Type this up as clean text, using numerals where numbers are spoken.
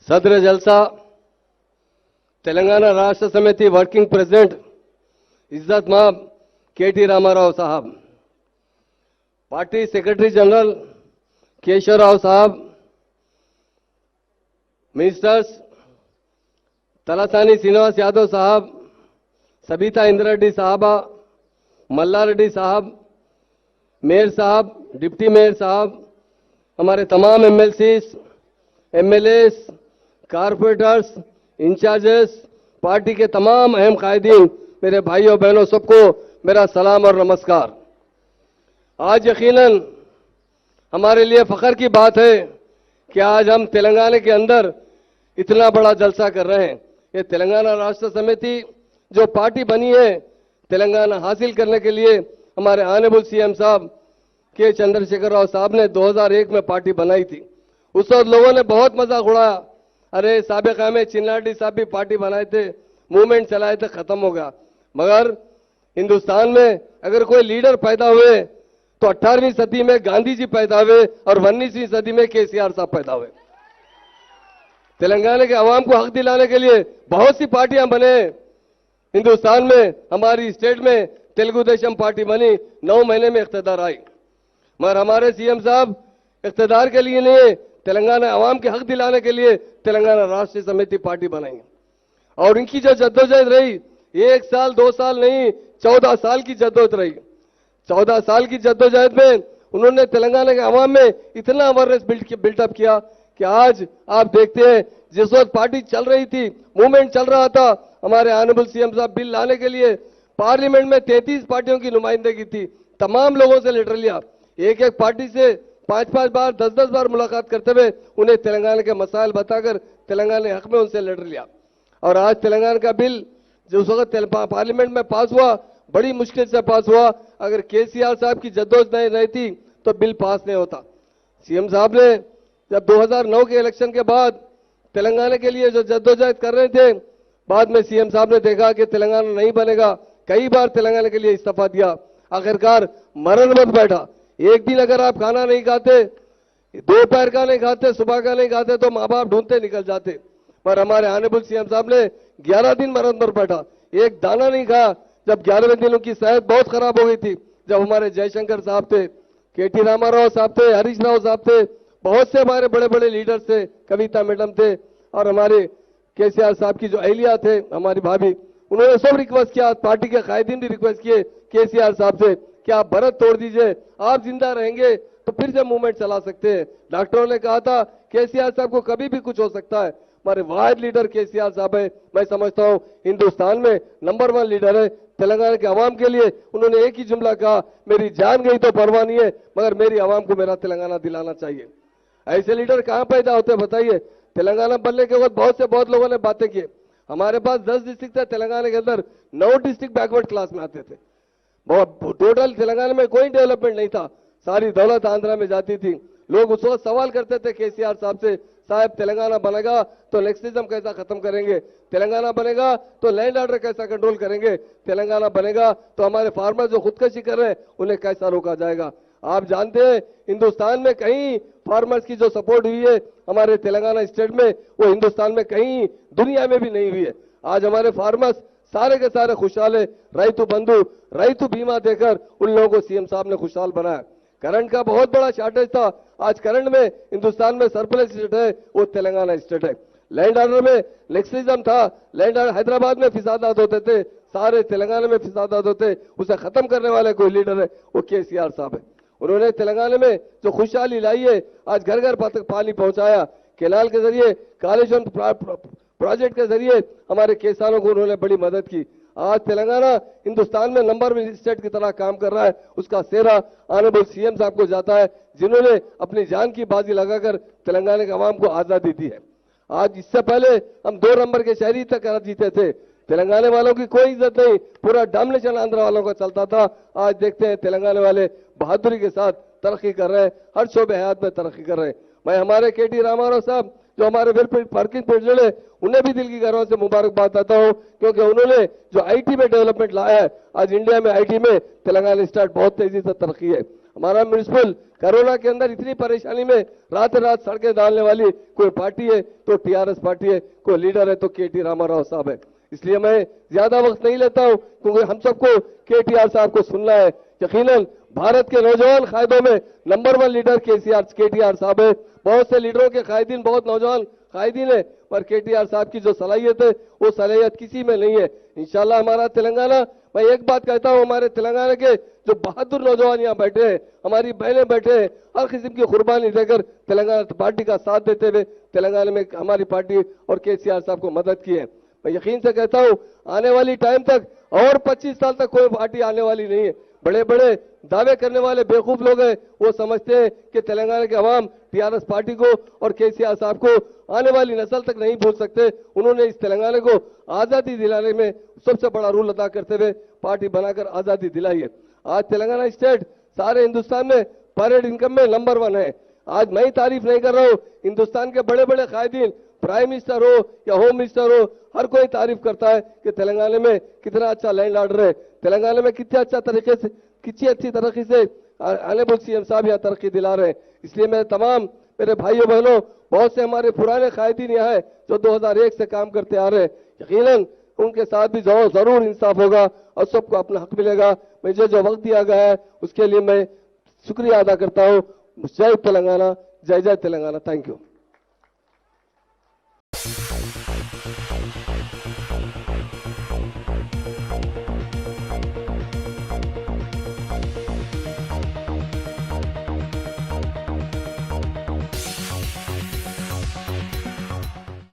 सदर जलसा तेलंगाना राष्ट्र समिति वर्किंग प्रेसिडेंट इज्जत माब केटी रामाराव साहब, पार्टी सेक्रेटरी जनरल केशवराव साहब, मिनिस्टर्स तलासानी श्रीनिवास यादव साहब, सबिता इंदिरा रेड्डी साहबा, मल्ला रेड्डी साहब, मेयर साहब, डिप्टी मेयर साहब, हमारे तमाम MLCs, MLAs, corporators, incharges, party के तमाम अहम कायदीन, मेरे भाइयों बहनों सबको मेरा सलाम और नमस्कार। आज यकीनन हमारे लिए फख्र की बात है कि आज हम तेलंगाना के अंदर इतना बड़ा जलसा कर रहे हैं। ये तेलंगाना राष्ट्र समिति जो पार्टी बनी है तेलंगाना हासिल करने के लिए, हमारे ऑनरेबल सीएम साहब के चंद्रशेखर राव साहब ने 2001 में पार्टी बनाई थी। उस वक्त लोगों ने बहुत मजाक उड़ाया, अरे साबिका में चिन्नाडी साहब भी पार्टी बनाए थे, मूवमेंट चलाए थे, खत्म हो गया। मगर हिंदुस्तान में अगर कोई लीडर पैदा हुए तो 18वीं सदी में गांधी जी पैदा हुए और 19वीं सदी में केसीआर साहब पैदा हुए। तेलंगाना के अवाम को हक दिलाने के लिए बहुत सी पार्टियां बने। हिंदुस्तान में हमारी स्टेट में तेलुगु देशम पार्टी बनी, 9 महीने में इख्तिदार आई। मगर हमारे सीएम साहब इख्तिदार के लिए नहीं, तेलंगाना अवाम के हक दिलाने के लिए तेलंगाना राष्ट्रीय समिति पार्टी बनाई। और इनकी जो जद्दोजहद रही 1 साल 2 साल नहीं, 14 साल की जद्दोजहद रही। 14 साल की जद्दोजहद में उन्होंने तेलंगाना के अवाम में इतना अवेयरनेस बिल्टअप किया कि आज आप देखते हैं जिस वक्त पार्टी चल रही थी, मूवमेंट चल रहा था, हमारे ऑनरेबल सीएम साहब बिल लाने के लिए पार्लियामेंट में 33 पार्टियों की नुमाइंदगी थी। तमाम लोगों से लेटर लिया, एक एक पार्टी से 5-5 बार 10-10 बार मुलाकात करते हुए उन्हें तेलंगाना के मसाइल बताकर तेलंगाना हक में उनसे लेटर लिया। और आज तेलंगाना का बिल जो उस वक्त पार्लियामेंट में पास हुआ, बड़ी मुश्किल से पास हुआ। अगर केसीआर साहब की जद्दोजहद नहीं रहती तो बिल पास नहीं होता। सीएम साहब ने जब 2009 के इलेक्शन के बाद तेलंगाना के लिए जो जद्दोजहद कर रहे थे, बाद में सीएम साहब ने देखा कि तेलंगाना नहीं बनेगा, कई बार तेलंगाना के लिए इस्तीफा दिया। आखिरकार मरण मत बैठा। एक दिन अगर आप खाना नहीं खाते, दोपहर का नहीं खाते, सुबह का नहीं खाते, तो माँ बाप ढूंढते निकल जाते। पर हमारे ऑनरेबल सीएम साहब ने 11 दिन मरण पर बैठा, एक दाना नहीं खाया। जब 11वें दिन उनकी सेहत बहुत खराब हो गई थी, जब हमारे जयशंकर साहब थे, केटी रामाराव साहब थे, हरीश राव साहब थे, बहुत से हमारे बड़े बड़े लीडर्स थे, कविता मैडम थे, और हमारे केसीआर साहब की जो अहलिया थे, हमारी भाभी, उन्होंने सब रिक्वेस्ट किया, पार्टी के कायदीन भी रिक्वेस्ट किए केसीआर साहब से कि आप भरत तोड़ दीजिए, आप जिंदा रहेंगे तो फिर से मूवमेंट चला सकते हैं। डॉक्टरों ने कहा था केसीआर साहब को कभी भी कुछ हो सकता है। हमारे वाहिद लीडर केसीआर साहब है, मैं समझता हूं हिंदुस्तान में नंबर 1 लीडर है। तेलंगाना के अवाम के लिए उन्होंने एक ही जुमला कहा, मेरी जान गई तो परवाह नहीं है, मगर मेरी अवाम को मेरा तेलंगाना दिलाना चाहिए। ऐसे लीडर कहां पैदा होते हैं बताइए। तेलंगाना बनने के बाद बहुत लोगों ने बातें की। हमारे पास 10 डिस्ट्रिक्ट थे तेलंगाना के अंदर, 9 डिस्ट्रिक्ट बैकवर्ड क्लास में आते थे। बहुत टोटल तेलंगाना में कोई डेवलपमेंट नहीं था, सारी दौलत आंध्रा में जाती थी। लोग उस वक्त सवाल करते थे केसीआर साहब से, साहब तेलंगाना बनेगा तो नेक्सटिज्म कैसा खत्म करेंगे, तेलंगाना बनेगा तो लैंड ऑर्डर कैसा कंट्रोल करेंगे, तेलंगाना बनेगा तो हमारे फार्मर जो खुदकशी कर रहे हैं उन्हें कैसा रोका जाएगा। आप जानते हैं हिंदुस्तान में कहीं फार्मर्स की जो सपोर्ट हुई है हमारे तेलंगाना स्टेट में, वो हिंदुस्तान में कहीं दुनिया में भी नहीं हुई है। आज हमारे फार्मर्स सारे के सारे खुशहाल है। रैतु बंधु, रैतु बीमा देकर उन लोगों को सीएम साहब ने खुशहाल बनाया। करंट का बहुत बड़ा शॉर्टेज था, आज करंट में हिंदुस्तान में सरप्लस स्टेट है, वो तेलंगाना स्टेट है। लैंड ऑर्डर में नेक्सटिज्म था, लैंड ऑर्डर हैदराबाद में फिसादात होते थे, सारे तेलंगाना में फिसादात होते, उसे खत्म करने वाले कोई लीडर है वो केसीआर साहब है। उन्होंने तेलंगाना में जो खुशहाली लाई है, आज घर घर पानी पहुंचाया, केनाल के जरिए, कालेश्वर प्रोजेक्ट के जरिए हमारे किसानों को उन्होंने बड़ी मदद की। आज तेलंगाना हिंदुस्तान में नंबर 1 स्टेट की तरह काम कर रहा है, उसका सेहरा ऑनरेबल सीएम साहब को जाता है, जिन्होंने अपनी जान की बाजी लगाकर तेलंगाना के अवाम को आजादी दी है। आज इससे पहले हम 2 नंबर के शहरी तक जीते थे, तेलंगाना वालों की कोई इज्जत नहीं, पूरा डोमिनेशन आंध्र वालों का चलता था। आज देखते हैं तेलंगाना वाले बहादुरी के साथ तरक्की कर रहे हैं, हर शोबे हयात में तरक्की कर रहे हैं। मैं हमारे केटी रामाराव साहब जो हमारे वर्किंग प्रेसिडेंट है, उन्हें भी दिल की गहराई से मुबारकबाद देता हूं, क्योंकि उन्होंने जो आईटी में डेवलपमेंट लाया है, आज इंडिया में आईटी में तेलंगाना स्टेट बहुत तेजी से तरक्की है। हमारा म्यूनिसिपल कोरोना के अंदर इतनी परेशानी में रात रात सड़कें डालने वाली कोई पार्टी है तो टीआरएस पार्टी है, कोई लीडर है तो केटी रामाराव साहब है। इसलिए मैं ज्यादा वक्त नहीं लेता हूं, क्योंकि हम सबको केटीआर साहब को सुनना है। यकीनन भारत के नौजवान कायदों में नंबर 1 लीडर केटीआर साहब है। बहुत से लीडरों के कायदीन बहुत नौजवान कायदीन है, पर केटीआर साहब की जो सलाहियत है वो सलाहियत किसी में नहीं है। इंशाल्लाह हमारा तेलंगाना, मैं एक बात कहता हूं, हमारे तेलंगाना के जो बहादुर नौजवान यहाँ बैठे हैं, हमारी बहनें बैठे हैं, हर किस्म की कुर्बानी देकर तेलंगाना पार्टी का साथ देते हुए तेलंगाना में हमारी पार्टी और केसीआर साहब को मदद की है। मैं यकीन से कहता हूं आने वाली टाइम तक और 25 साल तक कोई पार्टी आने वाली नहीं है। बड़े बड़े दावे करने वाले बेवकूफ लोग हैं, वो समझते हैं कि तेलंगाना के अवाम टीआरएस पार्टी को और केसीआर साहब को आने वाली नस्ल तक नहीं भूल सकते। उन्होंने इस तेलंगाना को आजादी दिलाने में सबसे बड़ा रोल अदा करते हुए पार्टी बनाकर आजादी दिलाई है। आज तेलंगाना स्टेट सारे हिंदुस्तान में पर हेड इनकम में नंबर 1 है। आज मैं ही तारीफ नहीं कर रहा हूँ, हिंदुस्तान के बड़े बड़े कायदीन, प्राइम मिनिस्टर हो या होम मिनिस्टर हो, हर कोई तारीफ करता है कि तेलंगाना में कितना अच्छा लैंड ऑर्डर है, तेलंगाना में कितने अच्छा तरीके से, कितनी अच्छी तरक्की से ऑनरेबल सीएम साहब यहाँ तरक्की दिला रहे हैं। इसलिए मैं तमाम मेरे भाइयों बहनों, बहुत से हमारे पुराने कायदीन यहाँ है जो 2001 से काम करते आ रहे हैं, यकीनन उनके साथ भी जरूर इंसाफ होगा और सबको अपना हक मिलेगा। मुझे जो वक्त दिया गया है उसके लिए मैं शुक्रिया अदा करता हूँ। जय तेलंगाना, जय जय तेलंगाना। Thank you.